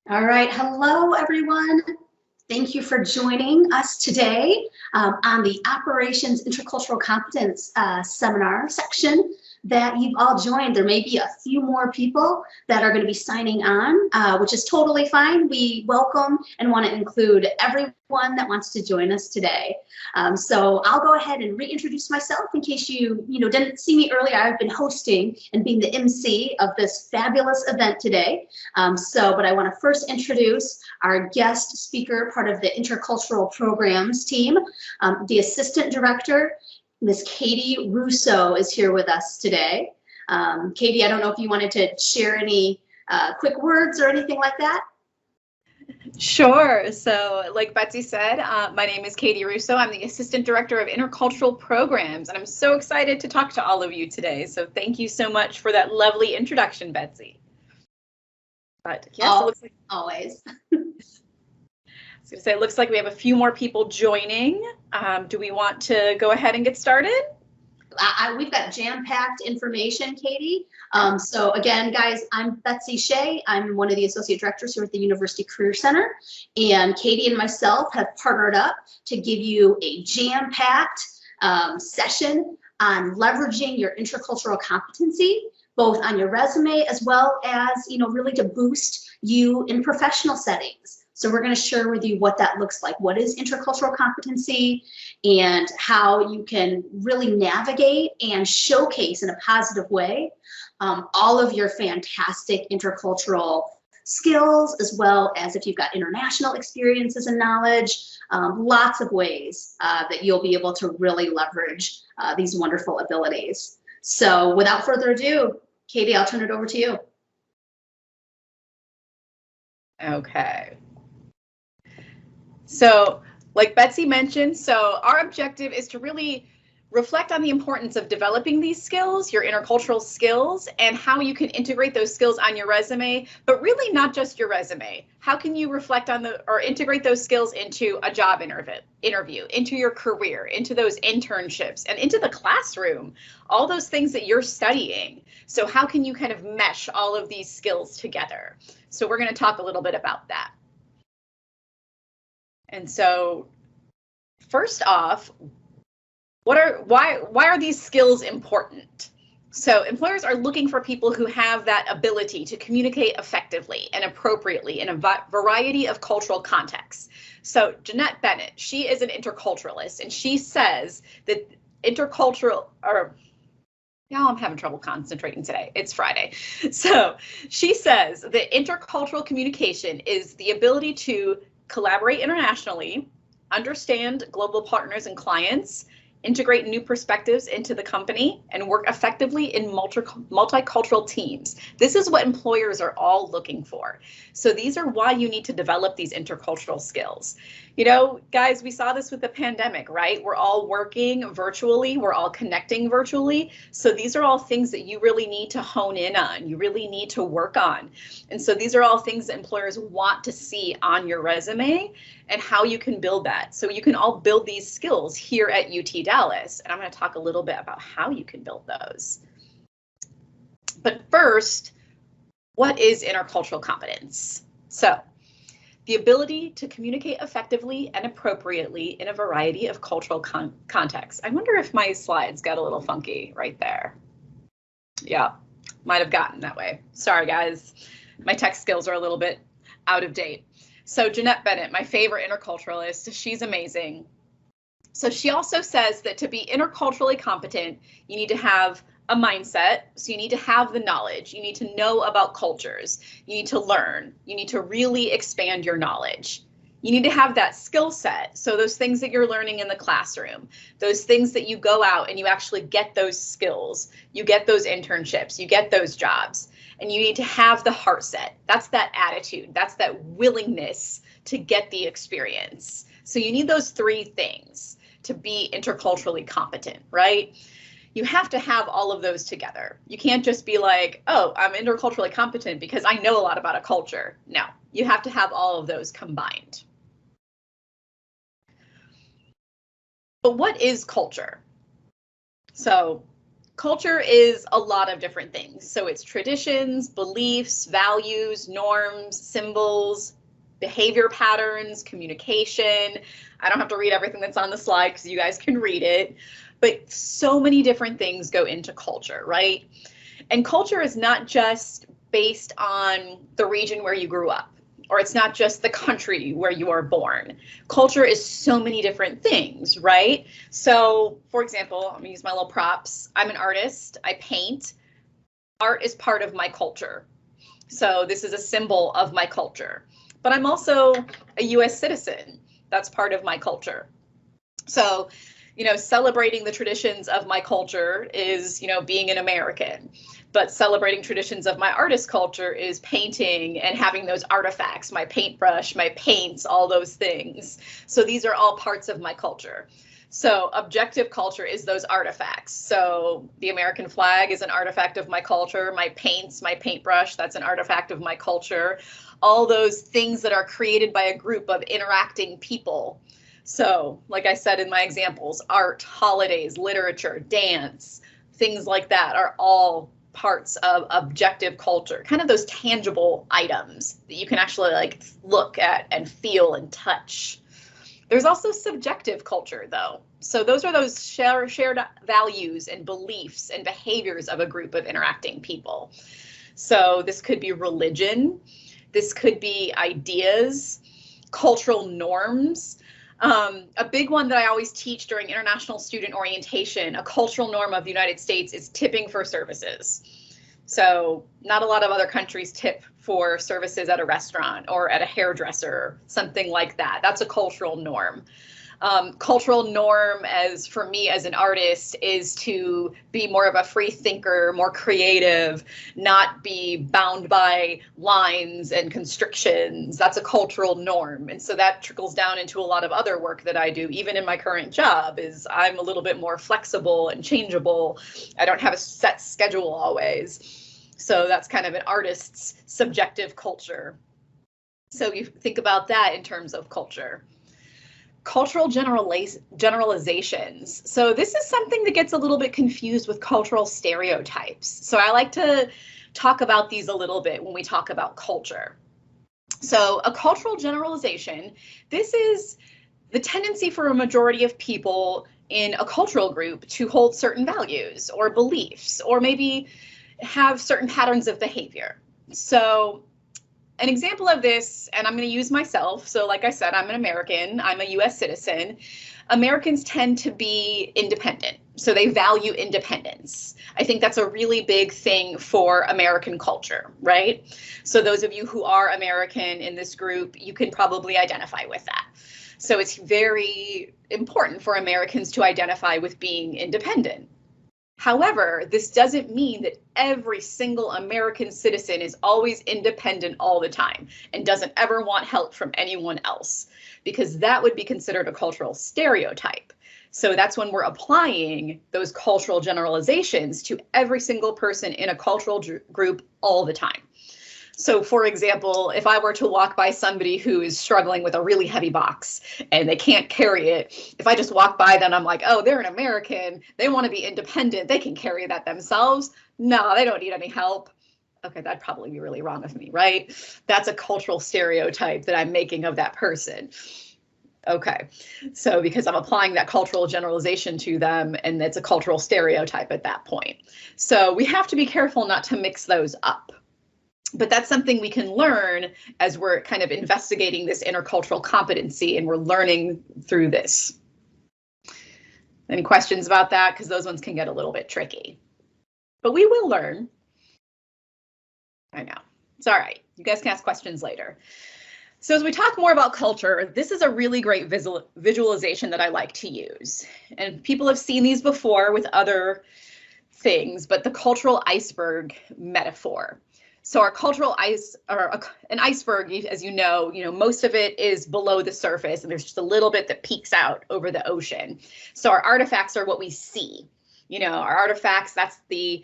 All right, hello everyone. Thank you for joining us today on the Operations Intercultural Competence seminar section that you've all joined. There may be a few more people that are going to be signing on, which is totally fine. We welcome and want to include everyone that wants to join us today. So I'll go ahead and reintroduce myself in case you didn't see me earlier. I've been hosting and being the MC of this fabulous event today. But I want to first introduce our guest speaker, part of the Intercultural Programs team, the Assistant Director, Ms. Katie Russo is here with us today. Katie, I don't know if you wanted to share any quick words or anything like that. Sure. So like Betsy said, my name is Katie Russo. I'm the Assistant Director of Intercultural Programs, and I'm so excited to talk to all of you today. So thank you so much for that lovely introduction, Betsy. But yes, it looks like always. I was going to say, it looks like we have a few more people joining. Do we want to go ahead and get started? We've got jam-packed information, Katie. So again, guys, I'm Betsy Shea. I'm one of the associate directors here at the University Career Center. And Katie and myself have partnered up to give you a jam-packed session on leveraging your intercultural competency, both on your resume as well as, really to boost you in professional settings. So we're going to share with you what that looks like. What is intercultural competency and how you can really navigate and showcase in a positive way all of your fantastic intercultural skills, as well as if you've got international experiences and knowledge, lots of ways that you'll be able to really leverage these wonderful abilities. So without further ado, Katie, I'll turn it over to you. Okay. So like Betsy mentioned, so our objective is to really reflect on the importance of developing these skills, your intercultural skills, and how you can integrate those skills on your resume, but really not just your resume. How can you reflect on or integrate those skills into a job interview, into your career, into those internships, and into the classroom, all those things that you're studying. So how can you kind of mesh all of these skills together? So we're going to talk a little bit about that. And so first off, why are these skills important? So employers are looking for people who have that ability to communicate effectively and appropriately in a variety of cultural contexts. So Jeanette Bennett, she is an interculturalist, and she says that now I'm having trouble concentrating today. It's Friday. So she says that intercultural communication is the ability to collaborate internationally, understand global partners and clients, integrate new perspectives into the company, and work effectively in multicultural teams. This is what employers are all looking for. So these are why you need to develop these intercultural skills. Guys, we saw this with the pandemic, right? We're all working virtually, we're all connecting virtually. So these are all things that you really need to hone in on, you really need to work on. And so these are all things that employers want to see on your resume and how you can build that. So you can all build these skills here at UT Dallas. And I'm going to talk a little bit about how you can build those. But first, what is intercultural competence? So the ability to communicate effectively and appropriately in a variety of cultural contexts. I wonder if my slides got a little funky right there. Yeah, might have gotten that way. Sorry, guys. My tech skills are a little bit out of date. So Jeanette Bennett, my favorite interculturalist, she's amazing. So she also says that to be interculturally competent, you need to have a mindset. So you need to have the knowledge. You need to know about cultures. You need to learn. You need to really expand your knowledge. You need to have that skill set. So those things that you're learning in the classroom, those things that you go out and you actually get those skills, you get those internships, you get those jobs. And you need to have the heart set. That's that attitude. That's that willingness to get the experience. So you need those three things to be interculturally competent, right? You have to have all of those together. You can't just be like, oh, I'm interculturally competent because I know a lot about a culture. No, you have to have all of those combined. But what is culture? So Culture is a lot of different things. So it's traditions, beliefs, values, norms, symbols, behavior patterns, communication. I don't have to read everything that's on the slide because you guys can read it, but so many different things go into culture, right? And culture is not just based on the region where you grew up, or it's not just the country where you are born. Culture is so many different things, right? So, for example, I'm gonna use my little props. I'm an artist, I paint. Art is part of my culture. So this is a symbol of my culture. But I'm also a US citizen. That's part of my culture. So, celebrating the traditions of my culture is, being an American. But celebrating traditions of my artist culture is painting and having those artifacts, my paintbrush, my paints, all those things. So these are all parts of my culture. So objective culture is those artifacts. So the American flag is an artifact of my culture. My paints, my paintbrush, that's an artifact of my culture. All those things that are created by a group of interacting people. So, like I said in my examples, art, holidays, literature, dance, things like that are all parts of objective culture, kind of those tangible items that you can actually look at and feel and touch. There's also subjective culture, though. So those are those shared values and beliefs and behaviors of a group of interacting people. So this could be religion, this could be ideas, cultural norms. A big one that I always teach during international student orientation, a cultural norm of the United States is tipping for services. So not a lot of other countries tip for services at a restaurant or at a hairdresser, something like that. That's a cultural norm. Cultural norm, as for me as an artist, is to be more of a free thinker, more creative, not be bound by lines and constrictions. That's a cultural norm. And so that trickles down into a lot of other work that I do, even in my current job, is I'm a little bit more flexible and changeable. I don't have a set schedule always. So that's kind of an artist's subjective culture. So you think about that in terms of culture. Cultural generalizations. So this is something that gets a little bit confused with cultural stereotypes. So I like to talk about these a little bit when we talk about culture. So a cultural generalization, this is the tendency for a majority of people in a cultural group to hold certain values or beliefs, or maybe have certain patterns of behavior. So an example of this, and I'm going to use myself. So like I said, I'm an American, I'm a US citizen. Americans tend to be independent. So they value independence. I think that's a really big thing for American culture, right? So those of you who are American in this group, you can probably identify with that. So it's very important for Americans to identify with being independent. However, this doesn't mean that every single American citizen is always independent all the time and doesn't ever want help from anyone else, because that would be considered a cultural stereotype. So that's when we're applying those cultural generalizations to every single person in a cultural group all the time. So for example, if I were to walk by somebody who is struggling with a really heavy box and they can't carry it, if I just walk by them, I'm like, oh, they're an American, they want to be independent, they can carry that themselves. No, they don't need any help. Okay, that'd probably be really wrong of me, right? That's a cultural stereotype that I'm making of that person. Okay, so because I'm applying that cultural generalization to them, and it's a cultural stereotype at that point. So we have to be careful not to mix those up. But that's something we can learn as we're kind of investigating this intercultural competency and we're learning through this. Any questions about that? Because those ones can get a little bit tricky. But we will learn. I know. It's all right. You guys can ask questions later. So as we talk more about culture, this is a really great visualization that I like to use. And people have seen these before with other things, but the cultural iceberg metaphor. So our cultural an iceberg, as you know, most of it is below the surface and there's just a little bit that peeks out over the ocean. So our artifacts are what we see. Our artifacts, that's the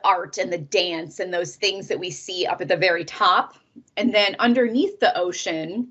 art and the dance and those things that we see up at the very top. And then underneath the ocean,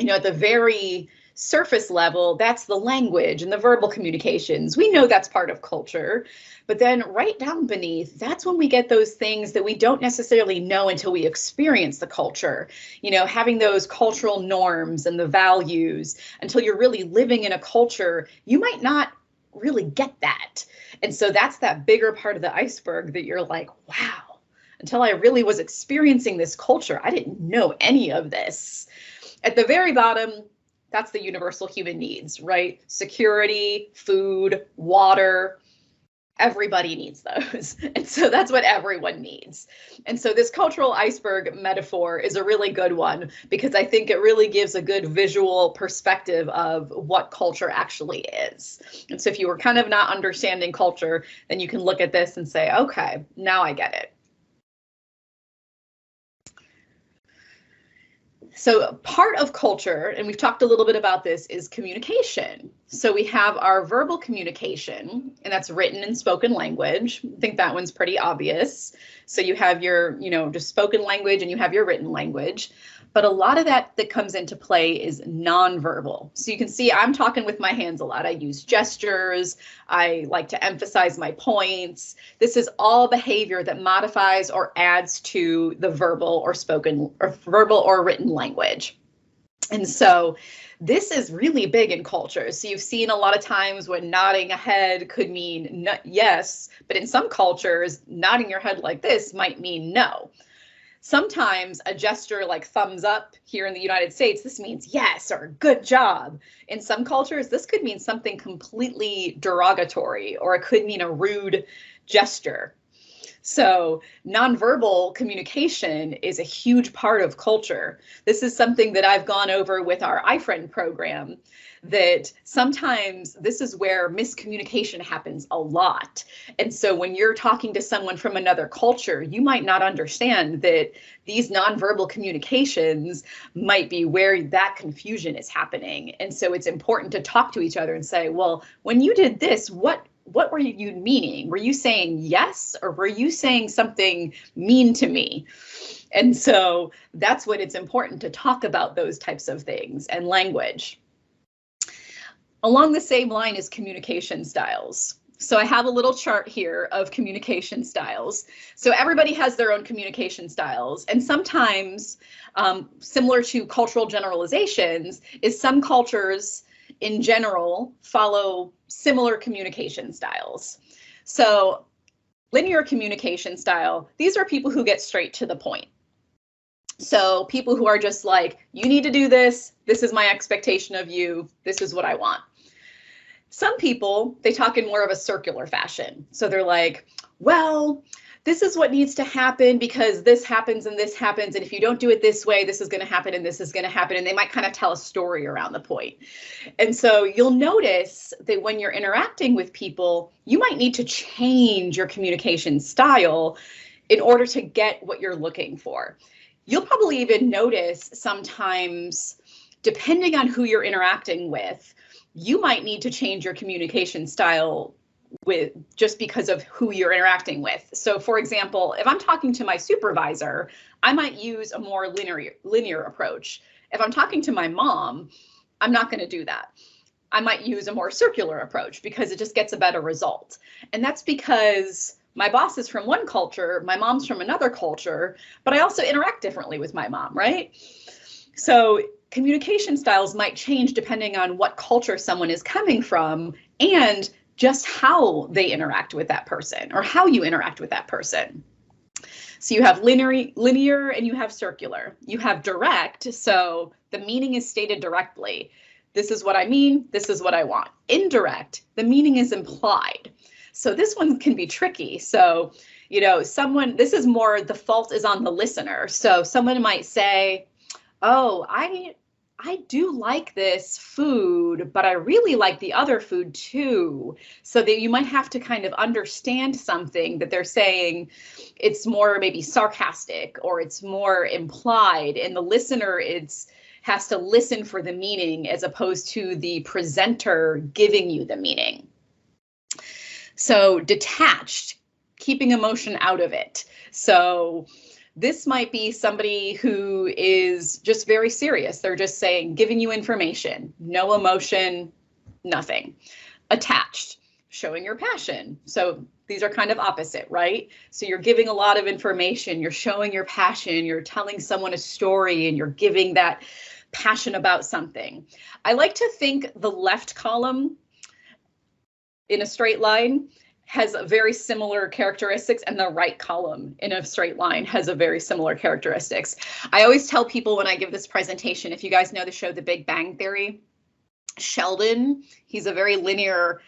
at the very surface level, that's the language and the verbal communications. We know that's part of culture. But then right down beneath, that's when we get those things that we don't necessarily know until we experience the culture. You know, having those cultural norms and the values, until you're really living in a culture, you might not really get that. And so that's that bigger part of the iceberg that you're like, wow, until I really was experiencing this culture, I didn't know any of this. At the very bottom, that's the universal human needs, right? Security, food, water. Everybody needs those. And so that's what everyone needs. And so this cultural iceberg metaphor is a really good one, because I think it really gives a good visual perspective of what culture actually is. And so if you were kind of not understanding culture, then you can look at this and say, okay, now I get it. So part of culture, and we've talked a little bit about this, is communication. So we have our verbal communication, and that's written and spoken language. I think that one's pretty obvious. So you have your, just spoken language, and you have your written language. But a lot of that comes into play is nonverbal. So you can see I'm talking with my hands a lot. I use gestures. I like to emphasize my points. This is all behavior that modifies or adds to the verbal or spoken or verbal or written language. And so this is really big in culture. So you've seen a lot of times when nodding a head could mean yes, but in some cultures, nodding your head like this might mean no. Sometimes a gesture like thumbs up here in the United States, this means yes or good job. In some cultures, this could mean something completely derogatory, or it could mean a rude gesture. So nonverbal communication is a huge part of culture. This is something that I've gone over with our iFriend program, that sometimes this is where miscommunication happens a lot. And so when you're talking to someone from another culture, you might not understand that these nonverbal communications might be where that confusion is happening. And so it's important to talk to each other and say, well, when you did this, what were you meaning? Were you saying yes, or were you saying something mean to me? And so that's when it's important to talk about those types of things and language. Along the same line is communication styles. So I have a little chart here of communication styles. So everybody has their own communication styles, and sometimes similar to cultural generalizations is some cultures in general follow similar communication styles. So linear communication style, these are people who get straight to the point. So people who are just like, you need to do this. This is my expectation of you. This is what I want. Some people, they talk in more of a circular fashion. So they're like, well, this is what needs to happen because this happens and this happens. And if you don't do it this way, this is going to happen and this is going to happen. And they might kind of tell a story around the point. And so you'll notice that when you're interacting with people, you might need to change your communication style in order to get what you're looking for. You'll probably even notice sometimes, depending on who you're interacting with, you might need to change your communication style with just because of who you're interacting with. So for example, if I'm talking to my supervisor, I might use a more linear approach. If I'm talking to my mom, I'm not going to do that. I might use a more circular approach because it just gets a better result. And that's because my boss is from one culture, my mom's from another culture, but I also interact differently with my mom, right? So communication styles might change depending on what culture someone is coming from and just how they interact with that person or how you interact with that person. So you have linear and you have circular. You have direct, so the meaning is stated directly. This is what I mean, this is what I want. Indirect, the meaning is implied. So this one can be tricky. So, this is more, the fault is on the listener. So someone might say, oh, I do like this food, but I really like the other food too. So that you might have to kind of understand something that they're saying. It's more maybe sarcastic or it's more implied, and the listener has to listen for the meaning as opposed to the presenter giving you the meaning. So detached, keeping emotion out of it. So This might be somebody who is just very serious. They're just saying, giving you information, no emotion, nothing. Attached, showing your passion. So these are kind of opposite, right? So you're giving a lot of information, you're showing your passion, you're telling someone a story, and you're giving that passion about something. I like to think the left column in a straight line has very similar characteristics, and the right column in a straight line has a very similar characteristics. I always tell people when I give this presentation, if you guys know the show The Big Bang Theory, Sheldon, he's a very linear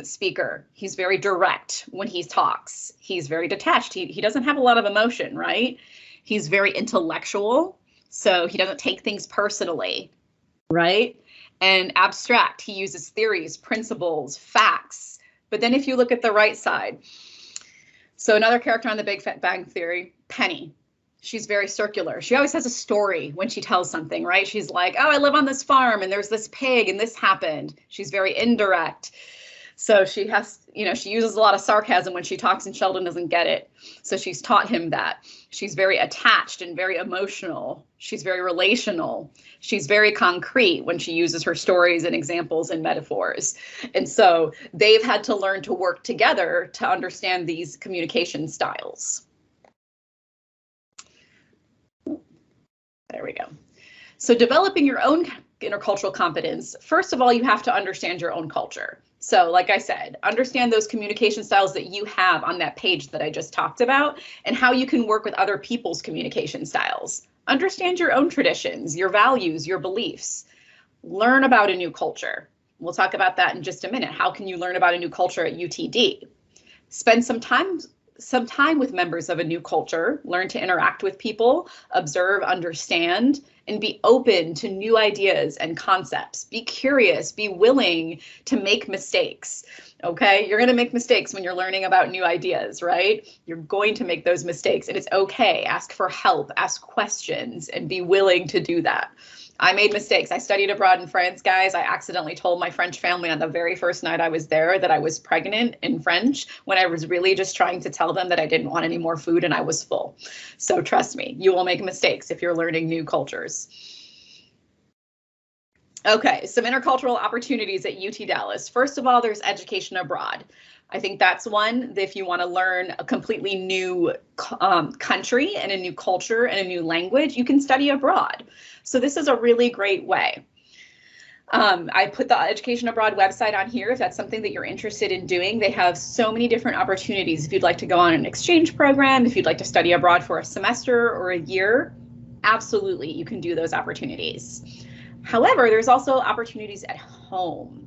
speaker. He's very direct when he talks. He's very detached. He doesn't have a lot of emotion, right? He's very intellectual, so he doesn't take things personally, right? And abstract, he uses theories, principles, facts. But then if you look at the right side, so another character on The Big Bang Theory, Penny. She's very circular. She always has a story when she tells something, right? She's like, oh, I live on this farm and there's this pig and this happened. She's very indirect. So she has, she uses a lot of sarcasm when she talks, and Sheldon doesn't get it. So she's taught him that. She's very attached and very emotional. She's very relational. She's very concrete when she uses her stories and examples and metaphors. And so they've had to learn to work together to understand these communication styles. There we go. So developing your own intercultural competence, first of all, you have to understand your own culture. So like I said, understand those communication styles that you have on that page that I just talked about, and how you can work with other people's communication styles. Understand your own traditions, your values, your beliefs. Learn about a new culture. We'll talk about that in just a minute. How can you learn about a new culture at UTD? Spend some time with members of a new culture, learn to interact with people, observe, understand, and be open to new ideas and concepts. Be curious, be willing to make mistakes, okay? You're gonna make mistakes when you're learning about new ideas, right? You're going to make those mistakes, and it's okay. Ask for help, ask questions, and be willing to do that. I made mistakes. I studied abroad in France, guys. I accidentally told my French family on the very first night I was there that I was pregnant in French, when I was really just trying to tell them that I didn't want any more food and I was full. So trust me, you will make mistakes if you're learning new cultures. Okay, some intercultural opportunities at UT Dallas. First of all, there's education abroad. I think that's one that if you want to learn a completely new country and a new culture and a new language, you can study abroad. So this is a really great way. I put the Education Abroad website on here if that's something that you're interested in doing. They have so many different opportunities. If you'd like to go on an exchange program, if you'd like to study abroad for a semester or a year, absolutely, you can do those opportunities. However, there's also opportunities at home.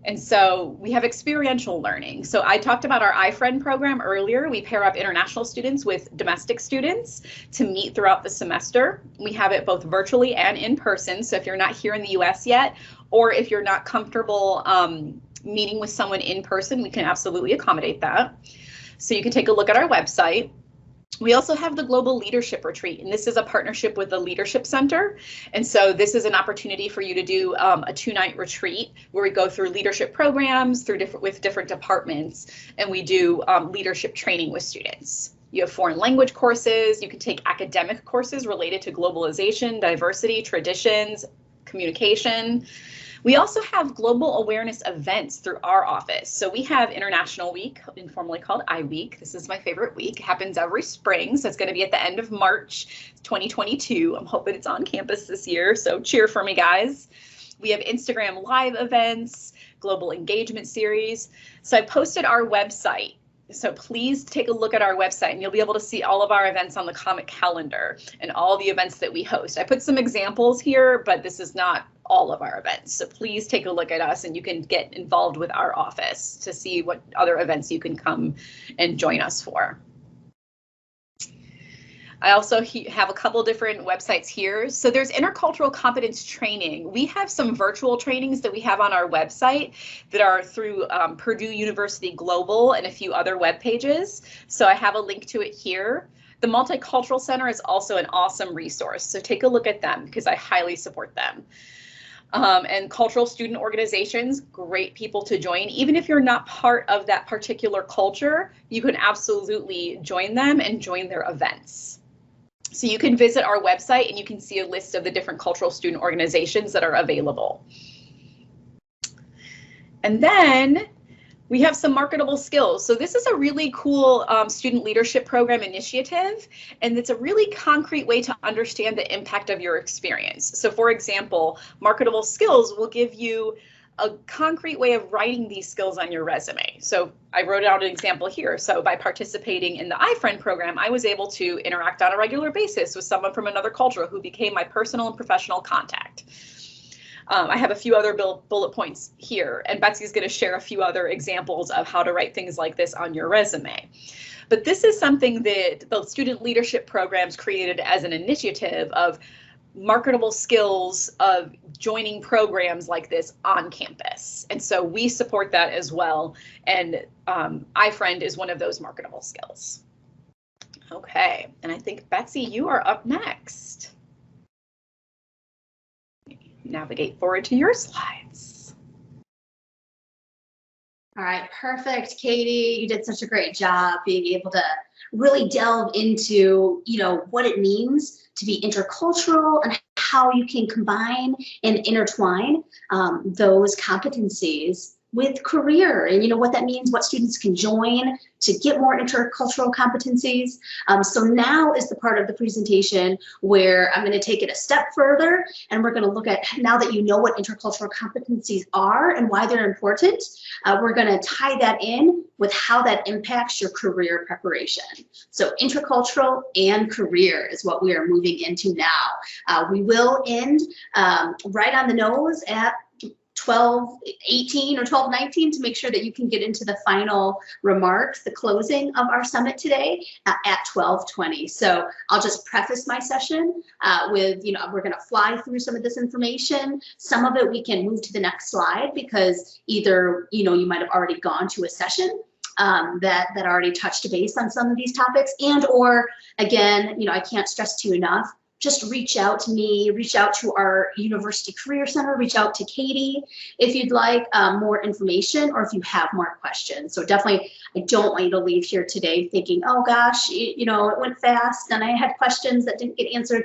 And so we have experiential learning. So I talked about our iFriend program earlier. We pair up international students with domestic students to meet throughout the semester. We have it both virtually and in person. So if you're not here in the US yet, or if you're not comfortable meeting with someone in person, we can absolutely accommodate that. So you can take a look at our website. We also have the Global Leadership Retreat, and this is a partnership with the Leadership Center. And so this is an opportunity for you to do a 2-night retreat where we go through leadership programs with different departments, and we do leadership training with students. You have foreign language courses. You can take academic courses related to globalization, diversity, traditions, communication. We also have global awareness events through our office. So we have International Week, informally called I-Week. This is my favorite week. It happens every spring. So it's going to be at the end of March 2022. I'm hoping it's on campus this year. So cheer for me, guys. We have Instagram Live events, global engagement series. So I posted our website. So please take a look at our website, and you'll be able to see all of our events on the Comic Calendar and all the events that we host. I put some examples here, but this is not all of our events. So please take a look at us, and you can get involved with our office to see what other events you can come and join us for. I also have a couple different websites here. So there's intercultural competence training. We have some virtual trainings that we have on our website that are through Purdue University Global and a few other web pages. So I have a link to it here. The Multicultural Center is also an awesome resource. So take a look at them because I highly support them. And cultural student organizations, great people to join. Even if you're not part of that particular culture, you can absolutely join them and join their events. So you can visit our website and you can see a list of the different cultural student organizations that are available. And then we have some marketable skills. So this is a really cool student leadership program initiative, and it's a really concrete way to understand the impact of your experience. So for example, marketable skills will give you a concrete way of writing these skills on your resume. So I wrote out an example here. So by participating in the iFriend program, I was able to interact on a regular basis with someone from another culture who became my personal and professional contact. I have a few other bullet points here, and Betsy's going to share a few other examples of how to write things like this on your resume. But this is something that the student leadership programs created as an initiative of marketable skills of joining programs like this on campus. And so we support that as well. And iFriend is one of those marketable skills. Okay, and I think Betsy, you are up next. Navigate forward to your slides. All right, perfect, Katie. You did such a great job being able to really delve into, what it means to be intercultural and how you can combine and intertwine those competencies with career and what that means, what students can join to get more intercultural competencies. So now is the part of the presentation where I'm going to take it a step further, and we're going to look at, now that you know what intercultural competencies are and why they're important, we're going to tie that in with how that impacts your career preparation. So intercultural and career is what we are moving into now. We will end right on the nose at 12:18 or 12:19 to make sure that you can get into the final remarks, the closing of our summit today at 12:20. So I'll just preface my session with, we're going to fly through some of this information. Some of it we can move to the next slide because either, you might have already gone to a session that already touched base on some of these topics, and or again, I can't stress to you enough, just reach out to me, reach out to our University Career Center, reach out to Katie if you'd like more information or if you have more questions. So definitely, I don't want you to leave here today thinking, oh gosh, it went fast and I had questions that didn't get answered.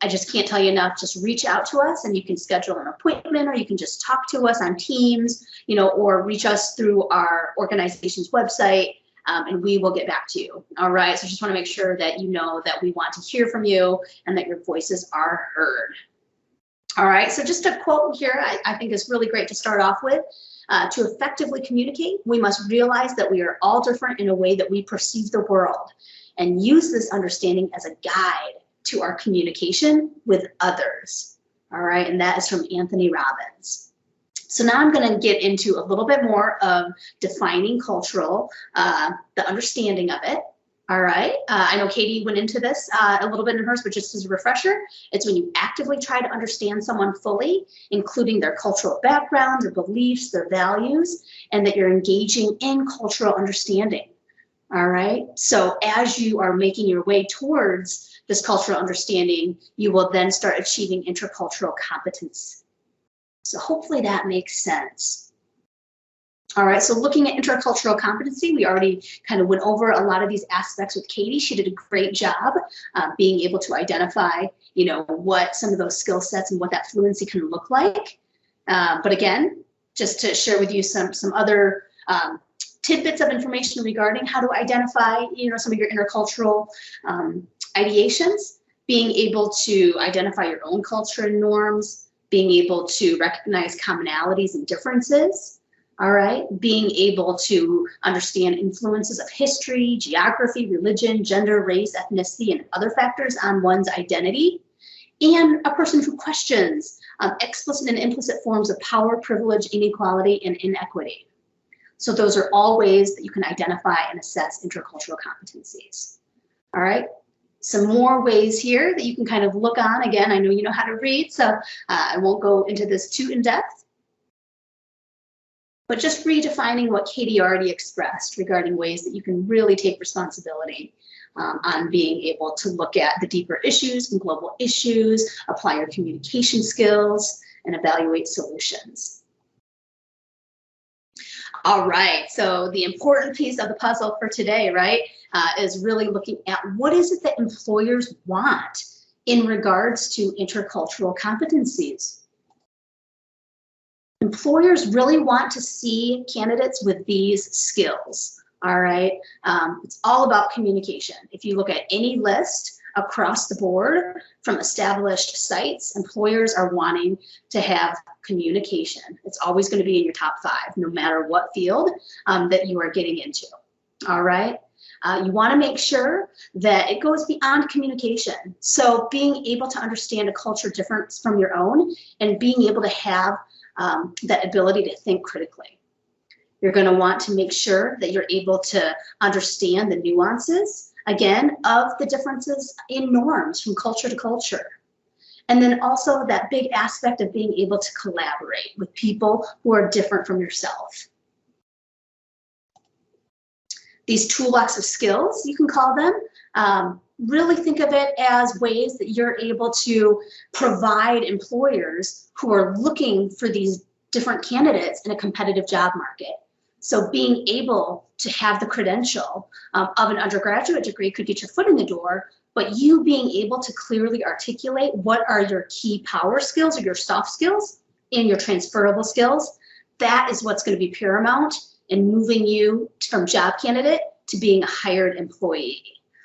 I just can't tell you enough. Just reach out to us and you can schedule an appointment, or you can just talk to us on Teams, or reach us through our organization's website. And we will get back to you. All right, so just want to make sure that you know that we want to hear from you and that your voices are heard. All right, so just a quote here I think is really great to start off with. To effectively communicate, we must realize that we are all different in a way that we perceive the world, and use this understanding as a guide to our communication with others. All right, and that is from Anthony Robbins. So now I'm going to get into a little bit more of defining cultural, the understanding of it. All right. I know Katie went into this a little bit in hers, but just as a refresher, it's when you actively try to understand someone fully, including their cultural background, their beliefs, their values, and that you're engaging in cultural understanding. All right. So as you are making your way towards this cultural understanding, you will then start achieving intercultural competence. So hopefully that makes sense. All right, so looking at intercultural competency, we already kind of went over a lot of these aspects with Katie. She did a great job being able to identify, what some of those skill sets and what that fluency can look like. But again, just to share with you some other tidbits of information regarding how to identify, some of your intercultural ideations, being able to identify your own culture and norms, being able to recognize commonalities and differences, all right? Being able to understand influences of history, geography, religion, gender, race, ethnicity, and other factors on one's identity. And a person who questions explicit and implicit forms of power, privilege, inequality, and inequity. So those are all ways that you can identify and assess intercultural competencies, all right? Some more ways here that you can kind of look on. Again, I know you know how to read, so I won't go into this too in depth. But just redefining what Katie already expressed regarding ways that you can really take responsibility on being able to look at the deeper issues and global issues, apply your communication skills, and evaluate solutions. All right, so the important piece of the puzzle for today, right, is really looking at what is it that employers want in regards to intercultural competencies. Employers really want to see candidates with these skills, all right? It's all about communication. If you look at any list across the board from established sites, employers are wanting to have communication. It's always going to be in your top 5, no matter what field that you are getting into, all right? You want to make sure that it goes beyond communication. So being able to understand a culture different from your own and being able to have that ability to think critically. You're going to want to make sure that you're able to understand the nuances, again, of the differences in norms from culture to culture. And then also that big aspect of being able to collaborate with people who are different from yourself. These toolbox of skills, you can call them, really think of it as ways that you're able to provide employers who are looking for these different candidates in a competitive job market. So being able to have the credential of an undergraduate degree could get your foot in the door, but you being able to clearly articulate what are your key power skills or your soft skills and your transferable skills, that is what's going to be paramount in moving you from job candidate to being a hired employee.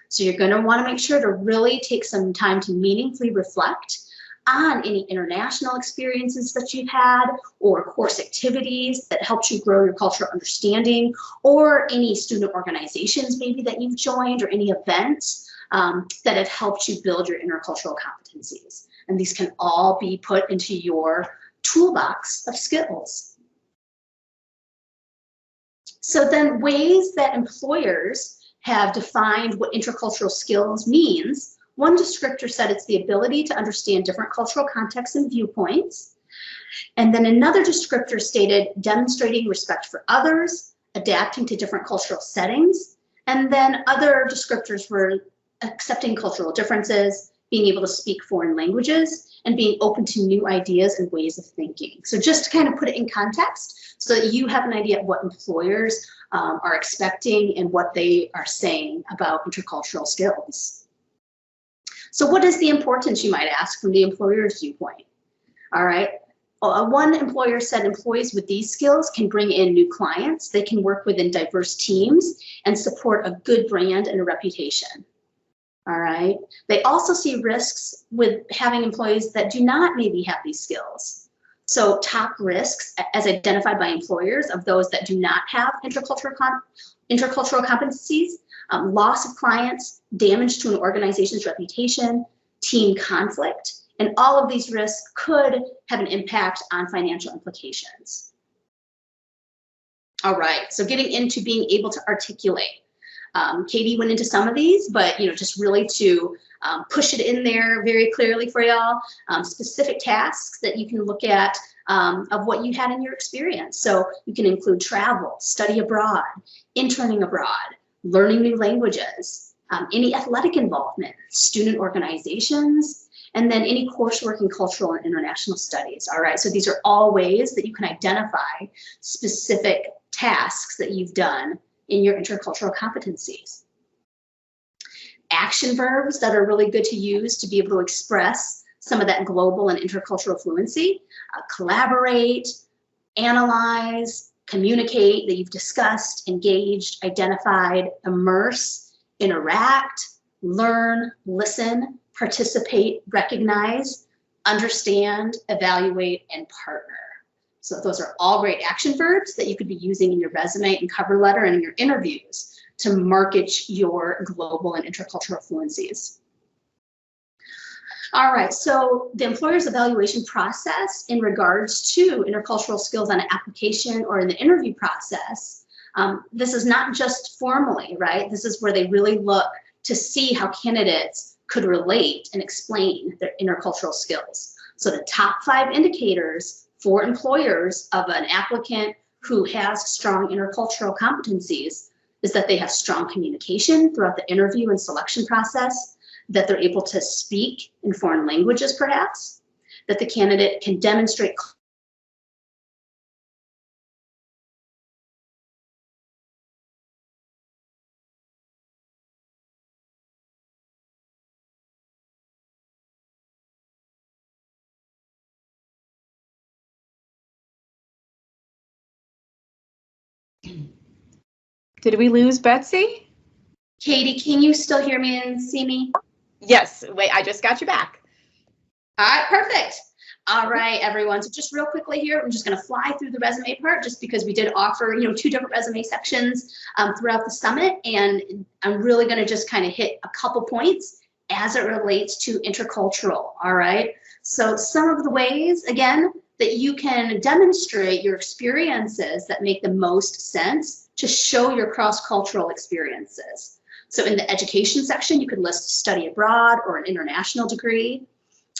So you're going to want to make sure to really take some time to meaningfully reflect on any international experiences that you've had or course activities that helped you grow your cultural understanding, or any student organizations maybe that you've joined, or any events that have helped you build your intercultural competencies. And these can all be put into your toolbox of skills. So then ways that employers have defined what intercultural skills means. One descriptor said it's the ability to understand different cultural contexts and viewpoints. And then another descriptor stated demonstrating respect for others, adapting to different cultural settings. And then other descriptors were accepting cultural differences, being able to speak foreign languages, and being open to new ideas and ways of thinking. So just to kind of put it in context so that you have an idea of what employers are expecting and what they are saying about intercultural skills. So what is the importance, you might ask, from the employer's viewpoint? All right. One employer said employees with these skills can bring in new clients, they can work within diverse teams, and support a good brand and a reputation. All right. They also see risks with having employees that do not maybe have these skills. So top risks as identified by employers of those that do not have intercultural competencies, loss of clients, damage to an organization's reputation, team conflict, and all of these risks could have an impact on financial implications. All right, so getting into being able to articulate. Katie went into some of these, but just really to push it in there very clearly for y'all, specific tasks that you can look at of what you had in your experience. So you can include travel, study abroad, interning abroad, learning new languages, any athletic involvement, student organizations, and then any coursework in cultural and international studies. All right, so these are all ways that you can identify specific tasks that you've done in your intercultural competencies. Action verbs that are really good to use to be able to express some of that global and intercultural fluency. Collaborate, analyze, communicate that you've discussed, engaged, identified, immerse, interact, learn, listen, participate, recognize, understand, evaluate, and partner. So those are all great action verbs that you could be using in your resume and cover letter and in your interviews to market your global and intercultural fluencies. All right, so the employer's evaluation process in regards to intercultural skills on an application or in the interview process, this is not just formally, right? This is where they really look to see how candidates could relate and explain their intercultural skills. So the top 5 indicators for employers of an applicant who has strong intercultural competencies is that they have strong communication throughout the interview and selection process, that they're able to speak in foreign languages perhaps, that the candidate can demonstrate Did we lose Betsy? Katie, can you still hear me and see me? Yes, wait, I just got you back. All right, perfect. All right, everyone. So just real quickly here, I'm just going to fly through the resume part just because we did offer, 2 different resume sections throughout the summit. And I'm really going to just kind of hit a couple points as it relates to intercultural. All right. So some of the ways, again, that you can demonstrate your experiences that make the most sense to show your cross-cultural experiences. So in the education section, you could list study abroad or an international degree.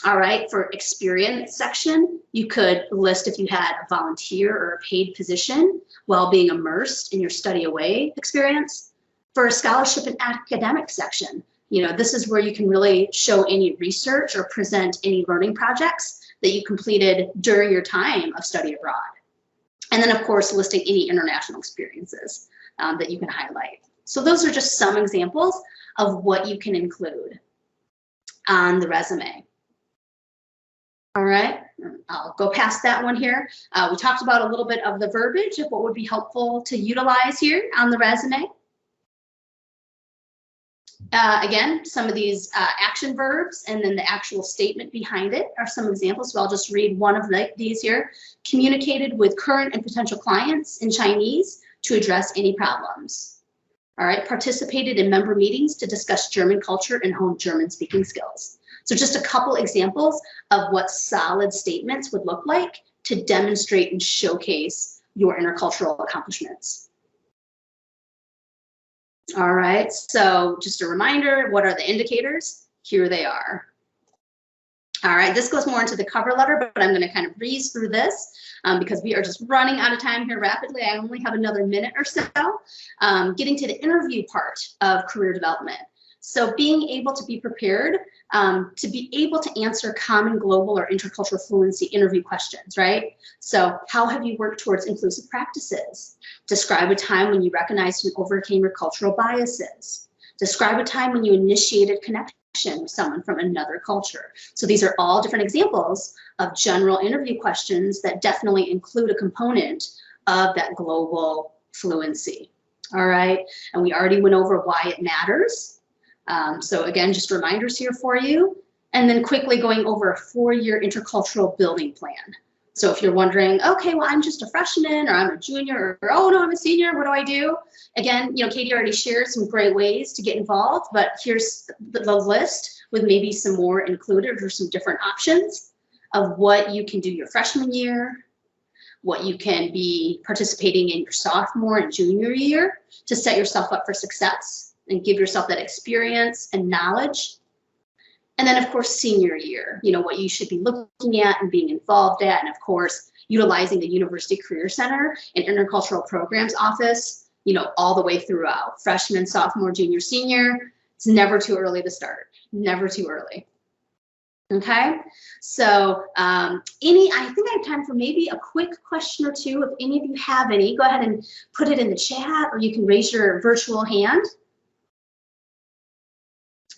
All right, for experience section, you could list if you had a volunteer or a paid position while being immersed in your study away experience. For a scholarship and academic section, this is where you can really show any research or present any learning projects that you completed during your time of study abroad. And then of course, listing any international experiences that you can highlight. So those are just some examples of what you can include on the resume. All right, I'll go past that one here. We talked about a little bit of the verbiage of what would be helpful to utilize here on the resume. Again, some of these action verbs and then the actual statement behind it are some examples. So I'll just read one of these here. Communicated with current and potential clients in Chinese to address any problems. All right, participated in member meetings to discuss German culture and hone German speaking skills. So just a couple examples of what solid statements would look like to demonstrate and showcase your intercultural accomplishments. All right, so just a reminder, what are the indicators? Here they are. All right, this goes more into the cover letter, but I'm going to kind of breeze through this because we are just running out of time here rapidly. I only have another minute or so. Getting to the interview part of career development. So being able to be prepared to be able to answer common global or intercultural fluency interview questions, right? So how have you worked towards inclusive practices? Describe a time when you recognized and overcame your cultural biases. Describe a time when you initiated connection with someone from another culture. So these are all different examples of general interview questions that definitely include a component of that global fluency. All right, and we already went over why it matters. So again, just reminders here for you. And then quickly going over a 4-year intercultural building plan. So if you're wondering, okay, well, I'm just a freshman or I'm a junior or oh no, I'm a senior, what do I do? Again, Katie already shared some great ways to get involved, but here's the list with maybe some more included or some different options of what you can do your freshman year, what you can be participating in your sophomore and junior year to set yourself up for success and give yourself that experience and knowledge. And then of course, senior year, what you should be looking at and being involved at. And of course, utilizing the University Career Center and Intercultural Programs Office, all the way throughout. Freshman, sophomore, junior, senior. It's never too early to start, never too early. Okay, so I think I have time for maybe a quick question or two. If any of you have any, go ahead and put it in the chat or you can raise your virtual hand.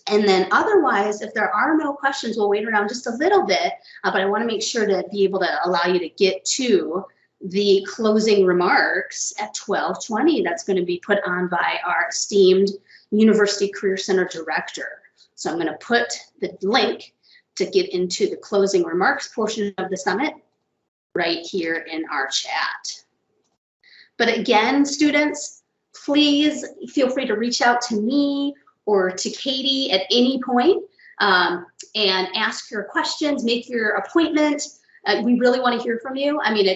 And then otherwise, if there are no questions, we'll wait around just a little bit, but I want to make sure to be able to allow you to get to the closing remarks at 12:20. That's going to be put on by our esteemed University Career Center director. So I'm going to put the link to get into the closing remarks portion of the summit right here in our chat. But again, students, please feel free to reach out to me or to Katie at any point and ask your questions, make your appointment. We really want to hear from you. I mean,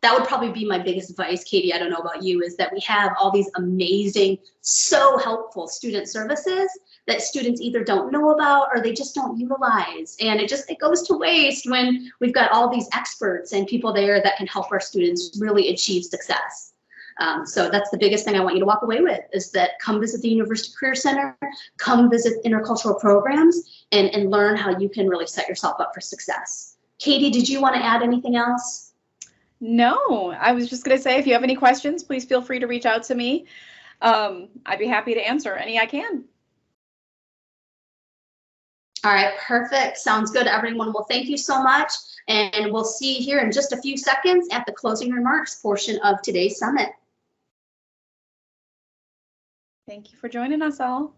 that would probably be my biggest advice, Katie, I don't know about you, is that we have all these amazing, so helpful student services that students either don't know about or they just don't utilize. And it goes to waste when we've got all these experts and people there that can help our students really achieve success. So that's the biggest thing I want you to walk away with, is that come visit the University Career Center, come visit intercultural programs, and learn how you can really set yourself up for success Katie, did you want to add anything else? No, I was just going to say, if you have any questions, please feel free to reach out to me. I'd be happy to answer any I can. All right, perfect. Sounds good, everyone. Well, thank you so much. And we'll see you here in just a few seconds at the closing remarks portion of today's summit. Thank you for joining us all.